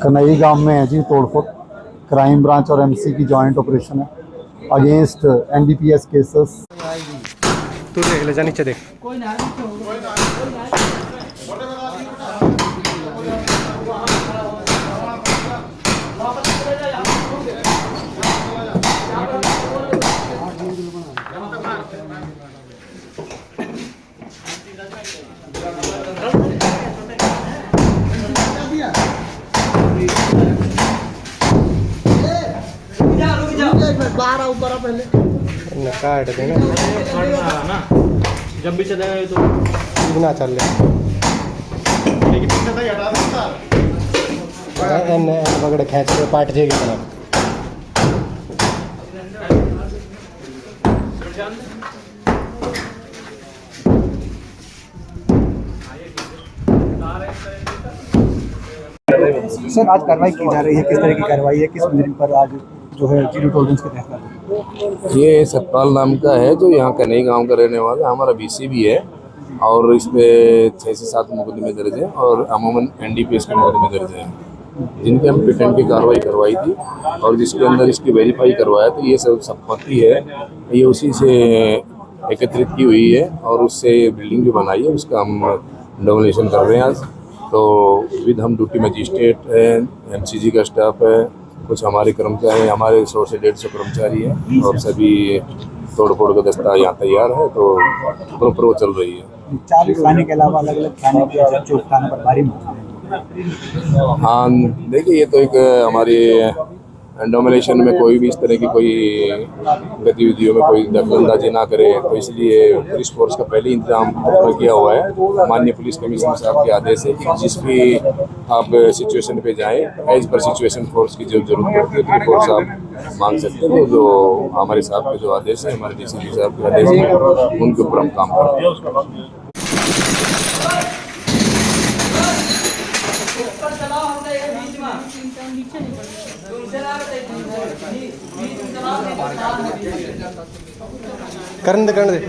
कनई गांव में है जी तोड़फोड़। क्राइम ब्रांच और एमसी की जॉइंट ऑपरेशन है अगेंस्ट एनडीपीएस केसेस। तू देख ले जा, नीचे देख। बाहर आओ पहले काट देना ना, जब भी चलेगा तो ना चल पकड़ खींच के पाट जाएगी तरफ। सर आज कार्रवाई की जा रही है, किस तरह की कार्रवाई है, किस मुजरिम पर आज जो है जीरो टॉलरेंस के तहत? ये सतपाल नाम का है जो यहाँ कनई गांव का रहने वाला, हमारा बीसी भी है और इस पे 6 से 7 मुकदमे दर्ज हैं और अमूमन एनडीपीएस के मुकदमे दर्ज हैं जिनके हम पिटेंट की कार्रवाई करवाई थी और जिसके अंदर इसकी वेरीफाई करवाया। तो ये सब संपत्ति है, ये उसी से एकत्रित की हुई है और उससे बिल्डिंग जो बनाई है उसका हम डोमिनेशन कर रहे हैं आज। तो विद हम ड्यूटी मजिस्ट्रेट है, एमसीजी का स्टाफ है, कुछ हमारे कर्मचारी, हमारे 100 से 150 कर्मचारी हैं और सभी तोड़-फोड़ का दस्ता यहाँ तैयार है। तो प्रॉपर वो चल रही है। 4 थाने के अलावा अलग अलग थाने के चौक थाने पर भारी मुकदमे। हाँ देखिए, ये तो एक हमारी डोमिनेशन में कोई भी इस तरह की कोई गतिविधियों में कोई दखलंदाजी ना करे, तो इसलिए पुलिस फोर्स का पहले इंतजाम किया हुआ है। माननीय पुलिस कमिश्नर साहब के आदेश है कि जिस भी आप सिचुएशन पे जाएं, एज पर सिचुएशन फोर्स की जो जरूरत पड़ती है तो फोर्स आप मांग सकते हैं। तो जो हमारे साहब के जो आदेश है, हमारे डीसीपी साहब के आदेश है, उनके ऊपर हम काम करते हैं। करने दे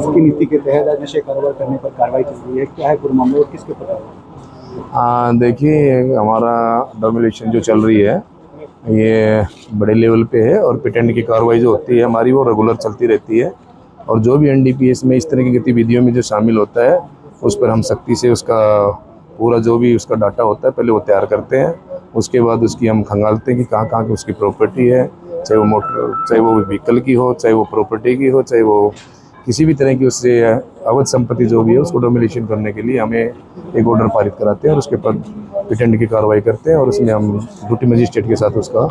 की नीति के तहत नशे कारोबार करने पर कार्रवाई चल रही है, क्या है पूरा मामला और किसके पता? देखिए, हमारा डोमिनेशन जो चल रही है ये बड़े लेवल पे है और पिटेंट की कार्रवाई जो होती है हमारी वो रेगुलर चलती रहती है और जो भी एनडीपीएस में इस तरह की गतिविधियों में जो शामिल होता है उस पर हम सख्ती से उसका पूरा जो भी उसका डाटा होता है पहले वो तैयार करते हैं। उसके बाद उसकी हम खंगालते हैं कि कहाँ कहाँ की उसकी प्रॉपर्टी है, चाहे वो मोटर, चाहे वो व्हीकल की हो, चाहे वो प्रॉपर्टी की हो, चाहे वो किसी भी तरह की उससे अवैध संपत्ति जो भी है उसको डोमिनेशन करने के लिए हमें एक ऑर्डर पारित कराते हैं और उसके बाद पिटेंट की कार्रवाई करते हैं और उसमें हम ड्यूटी मजिस्ट्रेट के साथ उसका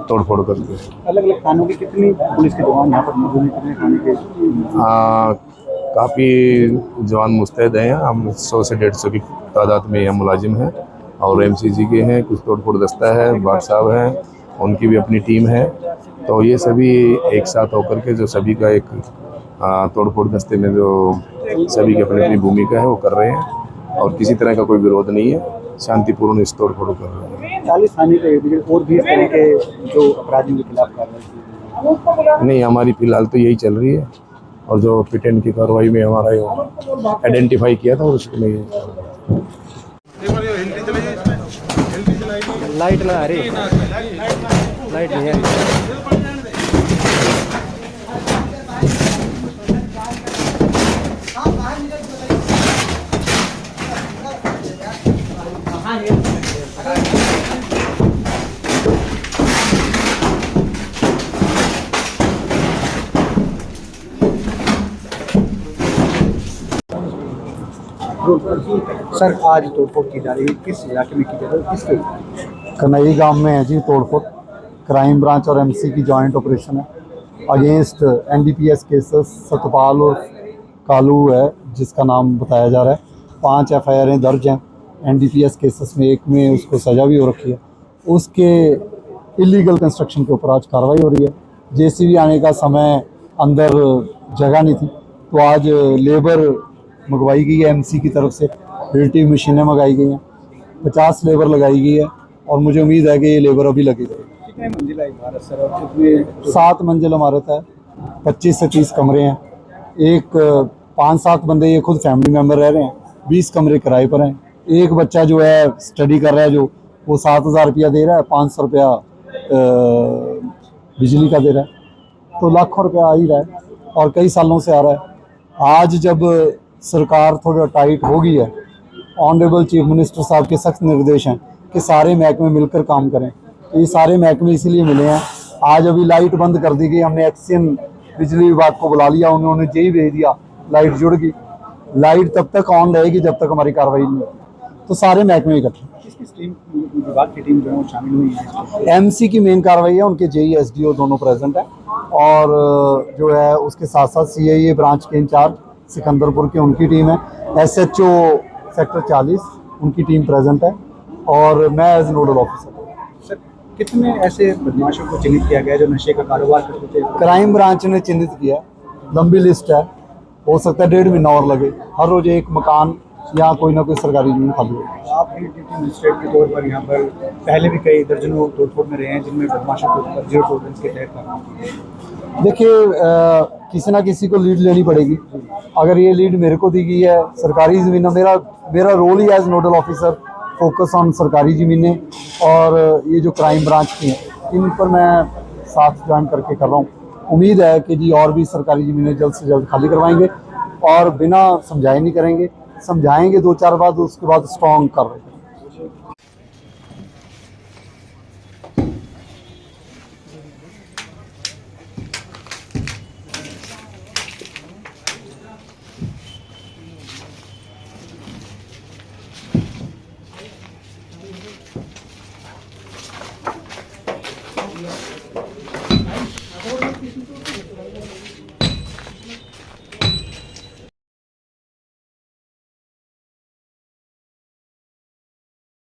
तोड़फोड़ करते हैं। अलग अलग थानों की कितनी पुलिस के जवान यहाँ पर मौजूद हैं, कितने थाने के? काफ़ी जवान मुस्तैद हैं। हम 100 से 150 की तादाद में हम मुलाजिम हैं और एमसीजी के हैं, कुछ तोड़फोड़ दस्ता है, बाट साहब हैं, उनकी भी अपनी टीम है। तो ये सभी एक साथ होकर के जो सभी का एक तोड़फोड़ दस्ते में जो सभी की अपनी अपनी भूमिका है वो कर रहे हैं और किसी तरह का कोई विरोध नहीं है। शांतिपूर्ण इस तोड़ फोड़ कर रहे हैं। 40 थाने के इर्द गिर्द और भी इस तरह के जो अपराधियों के खिलाफ कार्रवाई नहीं, हमारी फिलहाल तो यही चल रही है, और जो पिटेंट की कार्रवाई में हमारा ये आइडेंटिफाई किया था उसमें लाइट ना आ रही, लाइट नहीं आ रही। सर आज तोड़फोड़ की जा रही है, किस इलाके में की जा रही है, किस कनई गांव में है जी तोड़फोड़। क्राइम ब्रांच और एमसी की जॉइंट ऑपरेशन है अगेंस्ट एनडीपीएस केसेस। सतपाल और कालू है जिसका नाम बताया जा रहा है। 5 एफआईआर दर्ज हैं एनडीपीएस केसेस में, एक में उसको सज़ा भी हो रखी है। उसके इलीगल कंस्ट्रक्शन के ऊपर आज कार्रवाई हो रही है। जेसीबी आने का समय अंदर जगह नहीं थी, तो आज लेबर मंगवाई गई है एमसी की तरफ से, रिलेटिव मशीनें मंगाई गई हैं, 50 लेबर लगाई गई है, और मुझे उम्मीद है कि ये लेबर अभी लगेगी। कितने मंजिला इमारत सर और कितने 7 मंजिल इमारत है, 25 से 30 कमरे हैं। एक 5-7 बंदे ये खुद फैमिली मेम्बर रह रहे हैं, 20 कमरे किराए पर हैं। एक बच्चा जो है स्टडी कर रहा है, जो वो 7,000 रुपया दे रहा है, 500 रुपया बिजली का दे रहा है, तो लाखों रुपया आ ही रहा है और कई सालों से आ रहा है। आज जब सरकार थोड़ा टाइट हो गई है, ऑनरेबल चीफ मिनिस्टर साहब के सख्त निर्देश हैं कि सारे महकमे मिलकर काम करें, तो ये सारे महकमे इसीलिए मिले हैं। आज अभी लाइट बंद कर दी गई, हमने एक्सियन बिजली विभाग को बुला लिया, उन्होंने जेई भेज दिया, लाइट जुड़ गई। लाइट तब तक ऑन रहेगी जब तक हमारी कार्रवाई नहीं होगी, तो सारे महकमे इकट्ठे। किस किस टीम विभाग की टीम जो है वो शामिल हुई है? एमसी की मेन कार्रवाई है, उनके जेई एसडीओ दोनों प्रेजेंट हैं, और जो है उसके साथ साथ सीआईए ब्रांच के इंचार्ज सिकंदरपुर की उनकी टीम है, एसएचओ सेक्टर 40 उनकी टीम प्रेजेंट है, और मैं एज नोडल ऑफिसर। सर कितने ऐसे बदमाशों को चिन्हित किया गया जो नशे का कारोबार करते थे? क्राइम ब्रांच ने चिन्हित किया, लंबी लिस्ट है, हो सकता है 1.5 महीना और लगे। हर रोज एक मकान या कोई ना कोई सरकारी जमीन खाली हो। आप भी ड्यूटी मजिस्ट्रेट के तौर पर यहाँ पर पहले भी कई दर्जनों तोड़फोड़ में रहे हैं जिनमें बदमाशों को ऊपर 0 टॉलरेंस के तहत करना है। देखिए किसी ना किसी को लीड लेनी पड़ेगी। अगर ये लीड मेरे को दी गई है, सरकारी ज़मीनें, मेरा रोल ही as nodal officer focus on सरकारी ज़मीनें, और ये जो क्राइम ब्रांच की हैं इन पर मैं साथ ज्वाइन करके कर रहा हूँ। उम्मीद है कि जी और भी सरकारी ज़मीनें जल्द से जल्द खाली करवाएंगे, और बिना समझाए नहीं करेंगे, समझाएंगे 2-4 बार, उसके बाद स्ट्रॉन्ग कर रहे हैं।